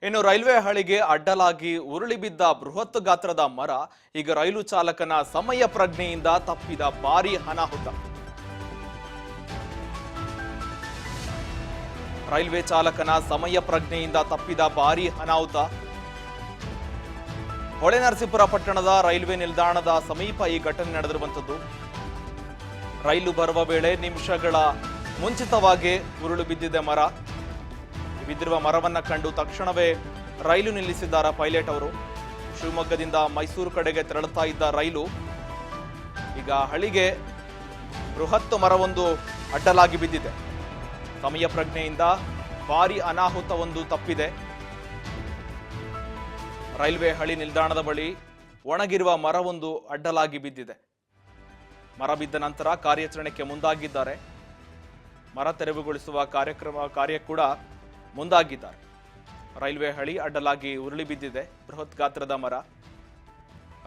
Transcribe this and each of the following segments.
ಇನ್ನು ರೈಲ್ವೆ ಹಳಿಗೆ ಅಡ್ಡಲಾಗಿ ಉರುಳಿ ಬಿದ್ದ ಬೃಹತ್ ಗಾತ್ರದ ಮರ ಈಗ ರೈಲು ಚಾಲಕನ ಸಮಯ ಪ್ರಜ್ಞೆಯಿಂದ ತಪ್ಪಿದ ಭಾರೀ ಅನಾಹುತ. ರೈಲ್ವೆ ಚಾಲಕನ ಸಮಯ ಪ್ರಜ್ಞೆಯಿಂದ ತಪ್ಪಿದ ಭಾರೀ ಅನಾಹುತ. ಹೊಳೆನರಸೀಪುರ ಪಟ್ಟಣದ ರೈಲ್ವೆ ನಿಲ್ದಾಣದ ಸಮೀಪ ಈ ಘಟನೆ ನಡೆದಿರುವಂತದ್ದು. ರೈಲು ಬರುವ ವೇಳೆ ನಿಮಿಷಗಳ ಮುಂಚಿತವಾಗಿ ಉರುಳು ಬಿದ್ದಿದೆ ಮರ. ಬಿದ್ದಿರುವ ಮರವನ್ನ ಕಂಡು ತಕ್ಷಣವೇ ರೈಲು ನಿಲ್ಲಿಸಿದ್ದಾರೆ ಪೈಲಟ್ ಅವರು. ಶಿವಮೊಗ್ಗದಿಂದ ಮೈಸೂರು ಕಡೆಗೆ ತೆರಳುತ್ತಾ ಇದ್ದ ರೈಲು ಈಗ ಹಳಿಗೆ ಬೃಹತ್ ಮರವೊಂದು ಅಡ್ಡಲಾಗಿ ಬಿದ್ದಿದೆ. ಸಮಯ ಪ್ರಜ್ಞೆಯಿಂದ ಭಾರೀ ಅನಾಹುತವೊಂದು ತಪ್ಪಿದೆ. ರೈಲ್ವೆ ಹಳಿ ನಿಲ್ದಾಣದ ಬಳಿ ಒಣಗಿರುವ ಮರವೊಂದು ಅಡ್ಡಲಾಗಿ ಬಿದ್ದಿದೆ. ಮರ ಬಿದ್ದ ನಂತರ ಕಾರ್ಯಾಚರಣೆಗೆ ಮುಂದಾಗಿದ್ದಾರೆ. ಮರ ತೆರವುಗೊಳಿಸುವ ಕಾರ್ಯ ಕೂಡ ಮುಂದಾಗಿದ್ದಾರೆ. ರೈಲ್ವೆ ಹಳಿ ಅಡ್ಡಲಾಗಿ ಉರುಳಿ ಬಿದ್ದಿದೆ. ಬೃಹತ್ ಗಾತ್ರದ ಮರ.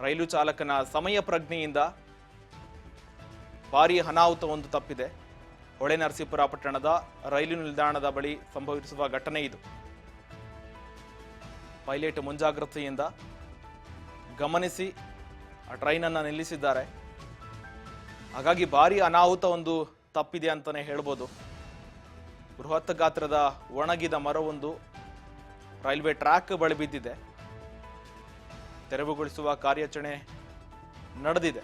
ರೈಲು ಚಾಲಕನ ಸಮಯ ಪ್ರಜ್ಞೆಯಿಂದ ಭಾರೀ ಅನಾಹುತವೊಂದು ತಪ್ಪಿದೆ. ಹೊಳೆನರಸೀಪುರ ಪಟ್ಟಣದ ರೈಲು ನಿಲ್ದಾಣದ ಬಳಿ ಸಂಭವಿಸುವ ಘಟನೆ ಇದು. ಪೈಲಟ್ ಮುಂಜಾಗ್ರತೆಯಿಂದ ಗಮನಿಸಿ ಆ ಟ್ರೈನ್ ಅನ್ನು ನಿಲ್ಲಿಸಿದ್ದಾರೆ. ಹಾಗಾಗಿ ಭಾರೀ ಅನಾಹುತ ಒಂದು ತಪ್ಪಿದೆ ಅಂತಾನೆ ಹೇಳ್ಬೋದು. ಬೃಹತ್ ಗಾತ್ರದ ಒಣಗಿದ ಮರವೊಂದು ರೈಲ್ವೆ ಟ್ರ್ಯಾಕ್ ಬಳಿ ಬಿದ್ದಿದೆ. ತೆರವುಗೊಳಿಸುವ ಕಾರ್ಯಾಚರಣೆ ನಡೆದಿದೆ.